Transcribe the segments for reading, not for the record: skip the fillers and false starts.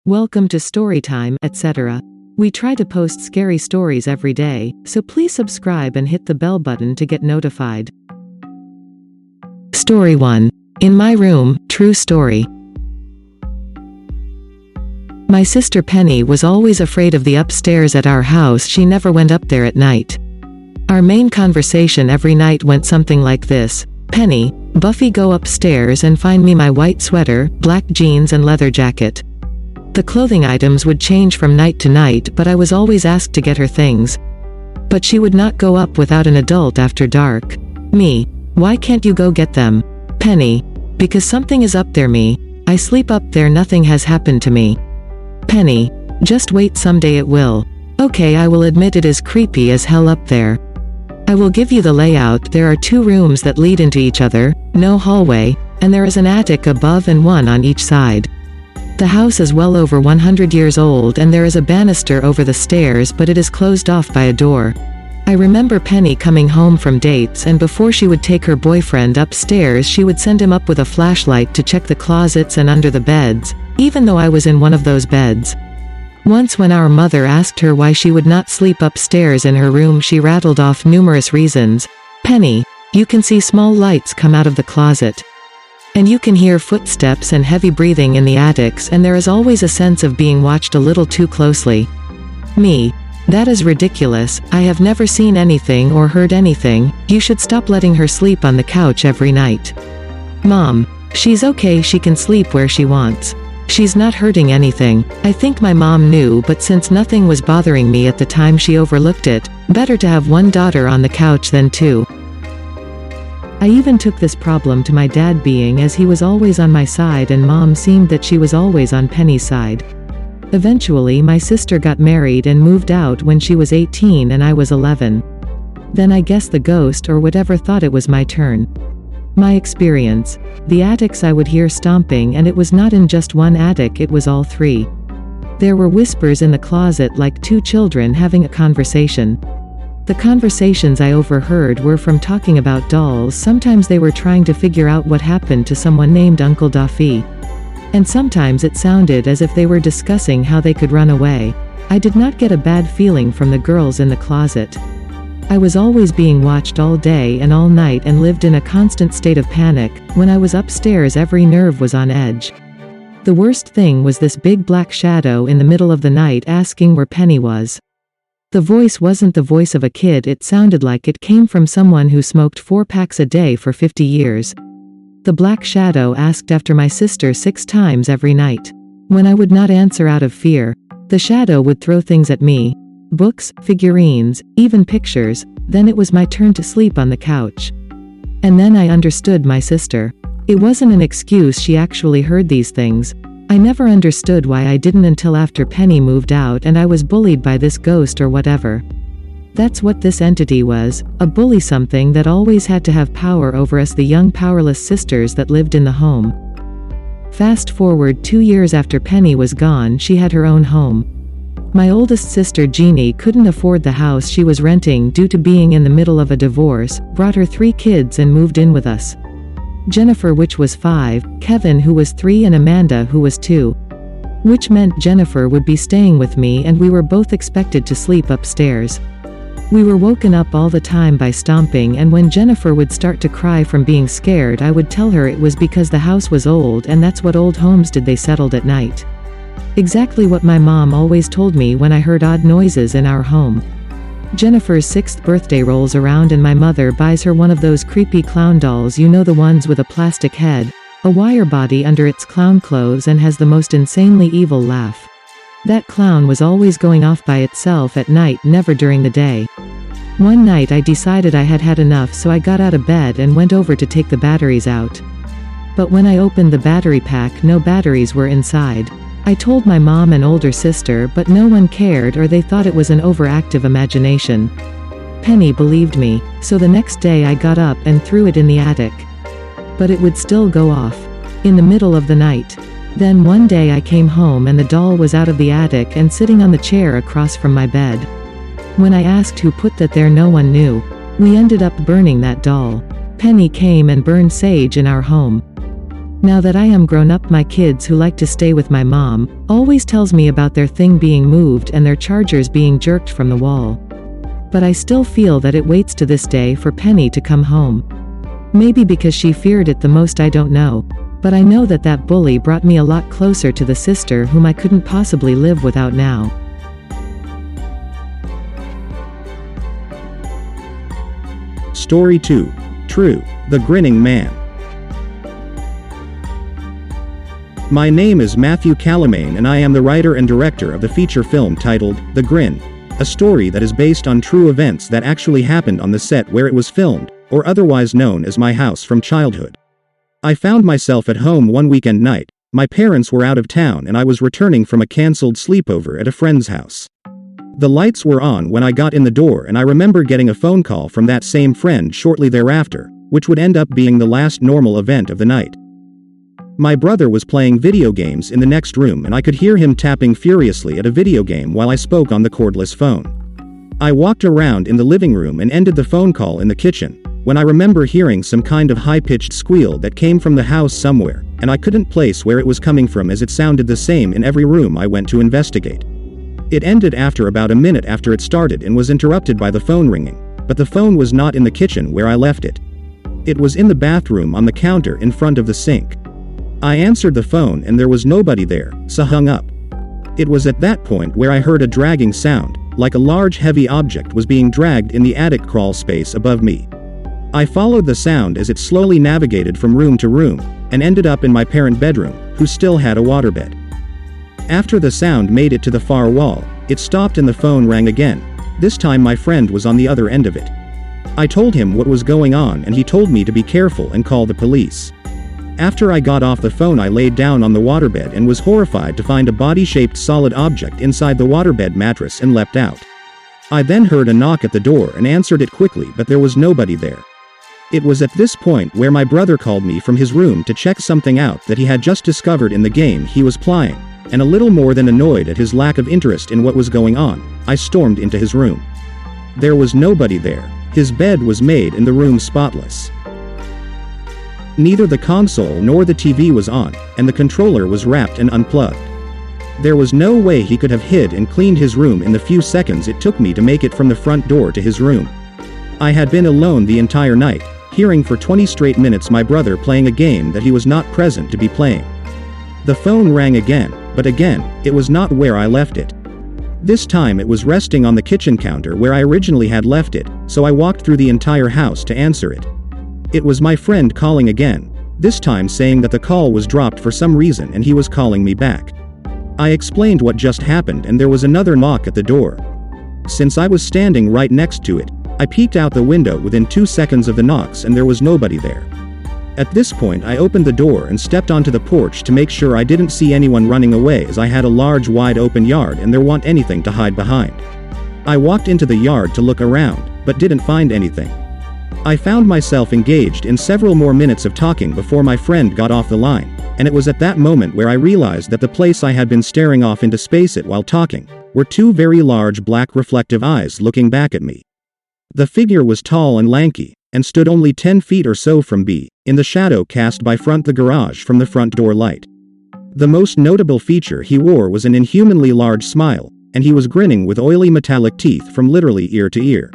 welcome to Storytime, etc. We try to post scary stories every day, so please subscribe and hit the bell button to get notified. Story 1. In my room, true story. My sister Penny was always afraid of the upstairs at our house. She never went up there at night. Our main conversation every night went something like this: Penny, Buffy, go upstairs and find me my white sweater, black jeans and leather jacket. The clothing items would change from night to night, but I was always asked to get her things. But she would not go up without an adult after dark. Me: why can't you go get them? Penny: because something is up there. Me: I sleep up there, nothing has happened to me. Penny: just wait, someday it will. Okay, I will admit it is creepy as hell up there. I will give you the layout. There are 2 rooms that lead into each other, no hallway, and there is an attic above and one on each side. The house is well over 100 years old and there is a banister over the stairs, but it is closed off by a door. I remember Penny coming home from dates, and before she would take her boyfriend upstairs she would send him up with a flashlight to check the closets and under the beds, even though I was in one of those beds. Once when our mother asked her why she would not sleep upstairs in her room, she rattled off numerous reasons. Penny, you can see small lights come out of the closet. And you can hear footsteps and heavy breathing in the attics, and there is always a sense of being watched a little too closely. Me: that is ridiculous, I have never seen anything or heard anything, you should stop letting her sleep on the couch every night. Mom: she's okay, she can sleep where she wants. She's not hurting anything. I think my mom knew, but since nothing was bothering me at the time she overlooked it. Better to have one daughter on the couch than 2. I even took this problem to my dad, being as he was always on my side and mom seemed that she was always on Penny's side. Eventually my sister got married and moved out when she was 18 and I was 11. Then I guess the ghost or whatever thought it was my turn. My experience: the attics, I would hear stomping, and it was not in just one attic, it was all 3. There were whispers in the closet like 2 children having a conversation. The conversations I overheard were from talking about dolls. Sometimes they were trying to figure out what happened to someone named Uncle Duffy. And sometimes it sounded as if they were discussing how they could run away. I did not get a bad feeling from the girls in the closet. I was always being watched all day and all night and lived in a constant state of panic. When I was upstairs every nerve was on edge. The worst thing was this big black shadow in the middle of the night asking where Penny was. The voice wasn't the voice of a kid, it sounded like it came from someone who smoked 4 packs a day for 50 years. The black shadow asked after my sister 6 times every night. When I would not answer out of fear, the shadow would throw things at me. Books, figurines, even pictures. Then it was my turn to sleep on the couch. And then I understood my sister. It wasn't an excuse, she actually heard these things. I never understood why I didn't until after Penny moved out and I was bullied by this ghost or whatever. That's what this entity was, a bully, something that always had to have power over us, the young powerless sisters that lived in the home. Fast forward 2 years after Penny was gone, she had her own home. My oldest sister Jeannie couldn't afford the house she was renting due to being in the middle of a divorce, brought her 3 kids and moved in with us. Jennifer, which was 5, Kevin, who was 3, and Amanda, who was 2. Which meant Jennifer would be staying with me, and we were both expected to sleep upstairs. We were woken up all the time by stomping, and when Jennifer would start to cry from being scared, I would tell her it was because the house was old and that's what old homes did, they settled at night. Exactly what my mom always told me when I heard odd noises in our home. Jennifer's 6th birthday rolls around and my mother buys her one of those creepy clown dolls, you know, the ones with a plastic head, a wire body under its clown clothes, and has the most insanely evil laugh. That clown was always going off by itself at night, never during the day. One night I decided I had had enough, so I got out of bed and went over to take the batteries out. But when I opened the battery pack, no batteries were inside. I told my mom and older sister, but no one cared, or they thought it was an overactive imagination. Penny believed me, so the next day I got up and threw it in the attic. But it would still go off. In the middle of the night. Then one day I came home and the doll was out of the attic and sitting on the chair across from my bed. When I asked who put that there, no one knew. We ended up burning that doll. Penny came and burned sage in our home. Now that I am grown up, my kids who like to stay with my mom always tells me about their thing being moved and their chargers being jerked from the wall. But I still feel that it waits to this day for Penny to come home. Maybe because she feared it the most, I don't know. But I know that that bully brought me a lot closer to the sister whom I couldn't possibly live without now. Story 2. True, the Grinning Man. My name is Matthew Calamaine and I am the writer and director of the feature film titled The Grin, a story that is based on true events that actually happened on the set where it was filmed, or otherwise known as my house from childhood. I found myself at home one weekend night. My parents were out of town and I was returning from a cancelled sleepover at a friend's house. The lights were on when I got in the door and I remember getting a phone call from that same friend shortly thereafter, which would end up being the last normal event of the night. My brother was playing video games in the next room and I could hear him tapping furiously at a video game while I spoke on the cordless phone. I walked around in the living room and ended the phone call in the kitchen, when I remember hearing some kind of high-pitched squeal that came from the house somewhere, and I couldn't place where it was coming from as it sounded the same in every room I went to investigate. It ended after about a minute after it started and was interrupted by the phone ringing, but the phone was not in the kitchen where I left it. It was in the bathroom on the counter in front of the sink. I answered the phone and there was nobody there, so hung up. It was at that point where I heard a dragging sound, like a large heavy object was being dragged in the attic crawl space above me. I followed the sound as it slowly navigated from room to room, and ended up in my parent bedroom, who still had a waterbed. After the sound made it to the far wall, it stopped and the phone rang again. This time my friend was on the other end of it. I told him what was going on and he told me to be careful and call the police. After I got off the phone I laid down on the waterbed and was horrified to find a body-shaped solid object inside the waterbed mattress and leapt out. I then heard a knock at the door and answered it quickly, but there was nobody there. It was at this point where my brother called me from his room to check something out that he had just discovered in the game he was playing, and a little more than annoyed at his lack of interest in what was going on, I stormed into his room. There was nobody there. His bed was made and the room spotless. Neither the console nor the TV was on, and the controller was wrapped and unplugged. There was no way he could have hid and cleaned his room in the few seconds it took me to make it from the front door to his room. I had been alone the entire night, hearing for 20 straight minutes my brother playing a game that he was not present to be playing. The phone rang again, but again, it was not where I left it. This time it was resting on the kitchen counter where I originally had left it, so I walked through the entire house to answer it. It was my friend calling again, this time saying that the call was dropped for some reason and he was calling me back. I explained what just happened and there was another knock at the door. Since I was standing right next to it, I peeked out the window within 2 seconds of the knocks and there was nobody there. At this point I opened the door and stepped onto the porch to make sure I didn't see anyone running away, as I had a large wide open yard and there wasn't anything to hide behind. I walked into the yard to look around, but didn't find anything. I found myself engaged in several more minutes of talking before my friend got off the line, and it was at that moment where I realized that the place I had been staring off into space at while talking were two very large black reflective eyes looking back at me. The figure was tall and lanky, and stood only 10 feet or so from B, in the shadow cast by the garage from the front door light. The most notable feature he wore was an inhumanly large smile, and he was grinning with oily metallic teeth from literally ear to ear.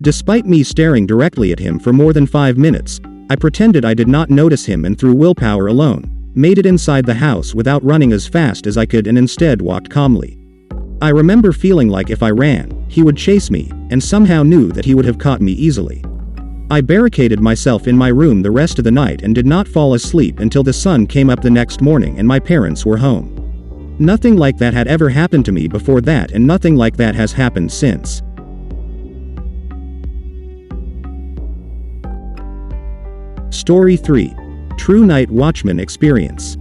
Despite me staring directly at him for more than 5 minutes, I pretended I did not notice him and through willpower alone, made it inside the house without running as fast as I could and instead walked calmly. I remember feeling like if I ran, he would chase me, and somehow knew that he would have caught me easily. I barricaded myself in my room the rest of the night and did not fall asleep until the sun came up the next morning and my parents were home. Nothing like that had ever happened to me before that, and nothing like that has happened since. Story 3. True Night Watchmen Experience.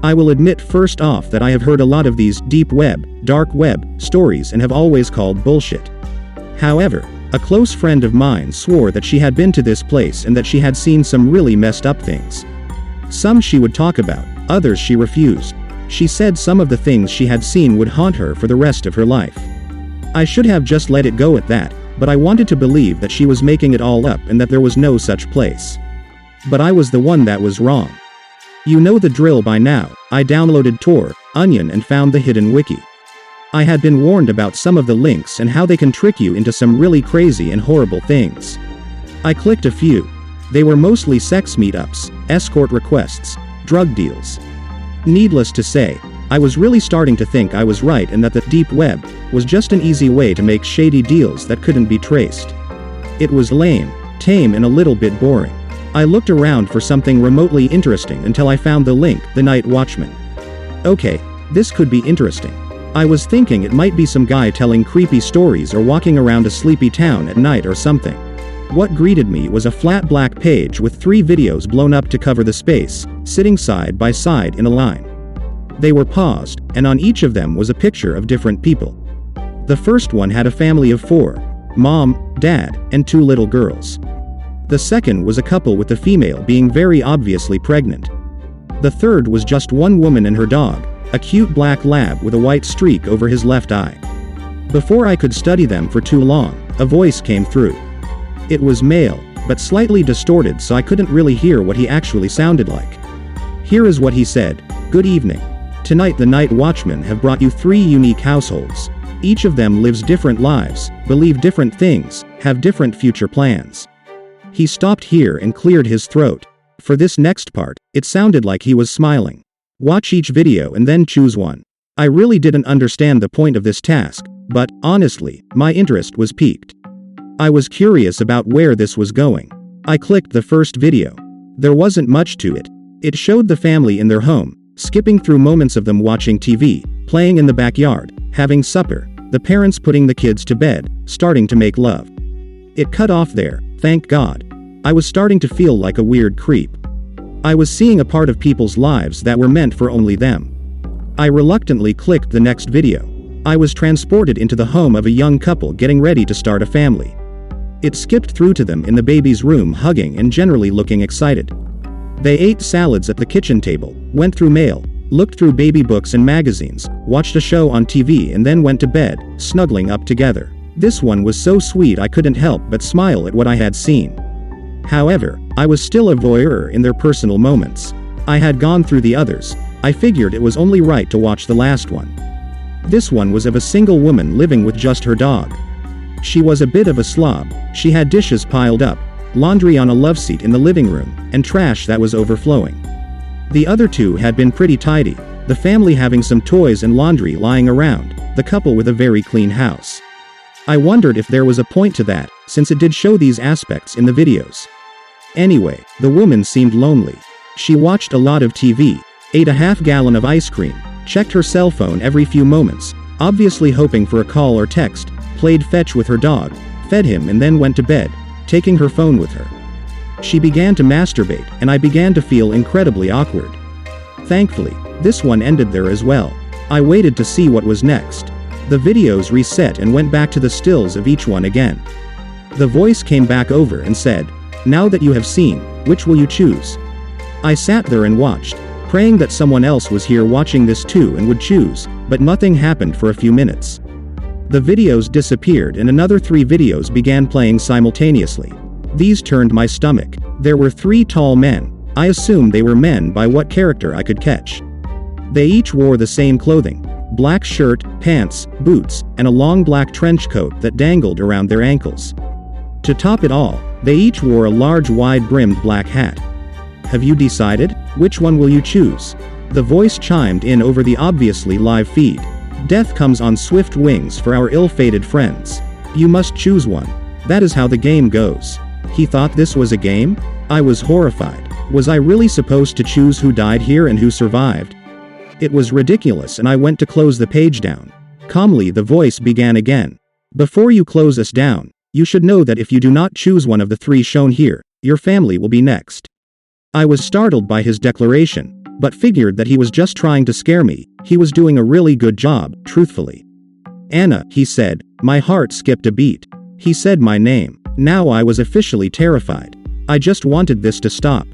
I will admit first off that I have heard a lot of these deep web, dark web, stories and have always called bullshit. However, a close friend of mine swore that she had been to this place and that she had seen some really messed up things. Some she would talk about, others she refused. She said some of the things she had seen would haunt her for the rest of her life. I should have just let it go at that, but I wanted to believe that she was making it all up and that there was no such place. But I was the one that was wrong. You know the drill by now. I downloaded Tor, Onion and found the hidden wiki. I had been warned about some of the links and how they can trick you into some really crazy and horrible things. I clicked a few. They were mostly sex meetups, escort requests, drug deals. Needless to say, I was really starting to think I was right and that the deep web was just an easy way to make shady deals that couldn't be traced. It was lame, tame and a little bit boring. I looked around for something remotely interesting until I found the link, The Night Watchman. Okay, this could be interesting. I was thinking it might be some guy telling creepy stories or walking around a sleepy town at night or something. What greeted me was a flat black page with 3 videos blown up to cover the space, sitting side by side in a line. They were paused, and on each of them was a picture of different people. The first one had a family of 4, mom, dad, and 2 little girls. The second was a couple with the female being very obviously pregnant. The third was just one woman and her dog, a cute black lab with a white streak over his left eye. Before I could study them for too long, a voice came through. It was male, but slightly distorted so I couldn't really hear what he actually sounded like. Here is what he said. Good evening. Tonight the Night Watchmen have brought you 3 unique households. Each of them lives different lives, believe different things, have different future plans. He stopped here and cleared his throat. For this next part, it sounded like he was smiling. Watch each video and then choose one. I really didn't understand the point of this task, but, honestly, my interest was piqued. I was curious about where this was going. I clicked the first video. There wasn't much to it. It showed the family in their home, skipping through moments of them watching TV, playing in the backyard, having supper, the parents putting the kids to bed, starting to make love. It cut off there, thank God. I was starting to feel like a weird creep. I was seeing a part of people's lives that were meant for only them. I reluctantly clicked the next video. I was transported into the home of a young couple getting ready to start a family. It skipped through to them in the baby's room hugging and generally looking excited. They ate salads at the kitchen table, went through mail, looked through baby books and magazines, watched a show on TV and then went to bed, snuggling up together. This one was so sweet I couldn't help but smile at what I had seen. However, I was still a voyeur in their personal moments. I had gone through the others. I figured it was only right to watch the last one. This one was of a single woman living with just her dog. She was a bit of a slob. She had dishes piled up, laundry on a love seat in the living room, and trash that was overflowing. The other 2 had been pretty tidy, the family having some toys and laundry lying around, the couple with a very clean house. I wondered if there was a point to that, since it did show these aspects in the videos. Anyway, the woman seemed lonely. She watched a lot of TV, ate a half-gallon of ice cream, checked her cell phone every few moments, obviously hoping for a call or text, played fetch with her dog, fed him and then went to bed, taking her phone with her. She began to masturbate, and I began to feel incredibly awkward. Thankfully, this one ended there as well. I waited to see what was next. The videos reset and went back to the stills of each one again. The voice came back over and said, "Now that you have seen, which will you choose?" I sat there and watched, praying that someone else was here watching this too and would choose, but nothing happened for a few minutes. The videos disappeared and another 3 videos began playing simultaneously. These turned my stomach. There were 3 tall men. I assumed they were men by what character I could catch. They each wore the same clothing: black shirt, pants, boots, and a long black trench coat that dangled around their ankles. To top it all, they each wore a large wide-brimmed black hat. Have you decided? Which one will you choose? The voice chimed in over the obviously live feed. Death comes on swift wings for our ill-fated friends. You must choose one. That is how the game goes. He thought this was a game? I was horrified. Was I really supposed to choose who died here and who survived? It was ridiculous and I went to close the page down. Calmly the voice began again. Before you close us down, you should know that if you do not choose one of the 3 shown here, your family will be next. I was startled by his declaration, but figured that he was just trying to scare me. He was doing a really good job, truthfully. "Anna," he said. My heart skipped a beat. He said my name. Now I was officially terrified. I just wanted this to stop.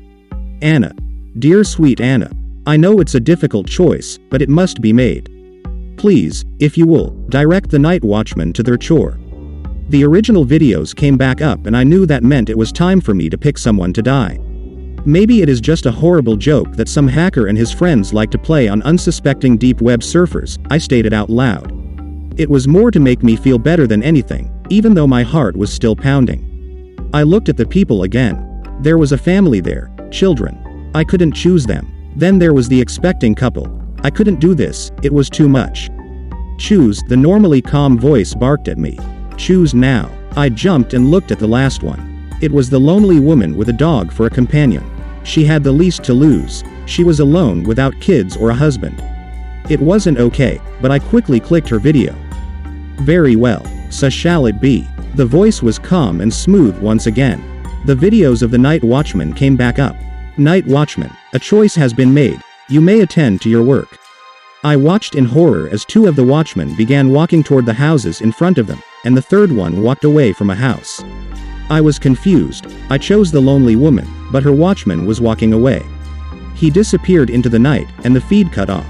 Anna. Dear sweet Anna. I know it's a difficult choice, but it must be made. Please, if you will, direct the Night Watchmen to their chore. The original videos came back up and I knew that meant it was time for me to pick someone to die. Maybe it is just a horrible joke that some hacker and his friends like to play on unsuspecting deep web surfers, I stated out loud. It was more to make me feel better than anything, even though my heart was still pounding. I looked at the people again. There was a family there, children. I couldn't choose them. Then there was the expecting couple. I couldn't do this, it was too much. Choose, the normally calm voice barked at me. Choose now. I jumped and looked at the last one. It was the lonely woman with a dog for a companion. She had the least to lose. She was alone without kids or a husband. It wasn't okay, but I quickly clicked her video. Very well, so shall it be. The voice was calm and smooth once again. The videos of the Night Watchman came back up. Night Watchman, a choice has been made. You may attend to your work. I watched in horror as two of the watchmen began walking toward the houses in front of them, and the third one walked away from a house. I was confused. I chose the lonely woman, but her watchman was walking away. He disappeared into the night, and the feed cut off.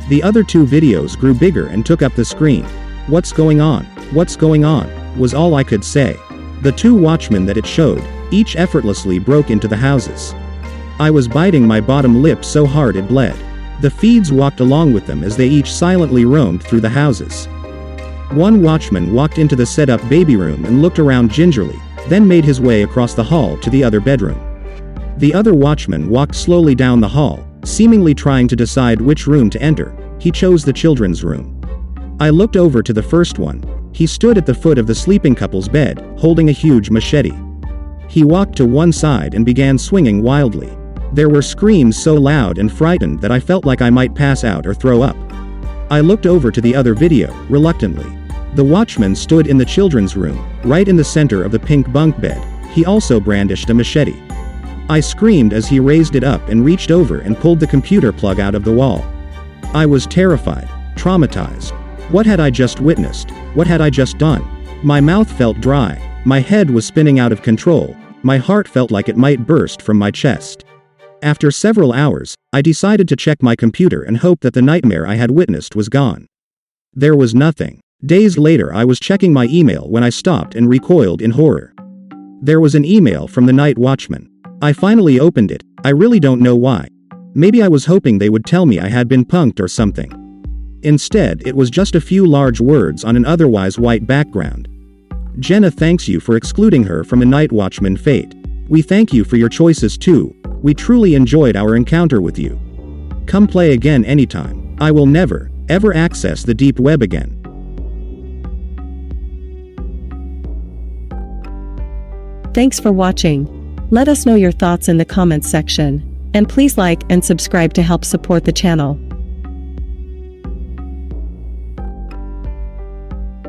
The other two videos grew bigger and took up the screen. What's going on? What's going on? Was all I could say. The two watchmen that it showed, each effortlessly broke into the houses. I was biting my bottom lip so hard it bled. The feeds walked along with them as they each silently roamed through the houses. One watchman walked into the set-up baby room and looked around gingerly, then made his way across the hall to the other bedroom. The other watchman walked slowly down the hall, seemingly trying to decide which room to enter. He chose the children's room. I looked over to the first one. He stood at the foot of the sleeping couple's bed, holding a huge machete. He walked to one side and began swinging wildly. There were screams so loud and frightened that I felt like I might pass out or throw up. I looked over to the other video, reluctantly. The watchman stood in the children's room, right in the center of the pink bunk bed. He also brandished a machete. I screamed as he raised it up and reached over and pulled the computer plug out of the wall. I was terrified, traumatized. What had I just witnessed? What had I just done? My mouth felt dry. My head was spinning out of control. My heart felt like it might burst from my chest. After several hours, I decided to check my computer and hope that the nightmare I had witnessed was gone. There was nothing. Days later I was checking my email when I stopped and recoiled in horror. There was an email from the Night Watchman. I finally opened it. I really don't know why. Maybe I was hoping they would tell me I had been punked or something. Instead, it was just a few large words on an otherwise white background. Jenna thanks you for excluding her from a Night Watchman fate. We thank you for your choices too. We truly enjoyed our encounter with you. Come play again anytime. I will never, ever access the deep web again. Thanks for watching. Let us know your thoughts in the comments section. And please like and subscribe to help support the channel.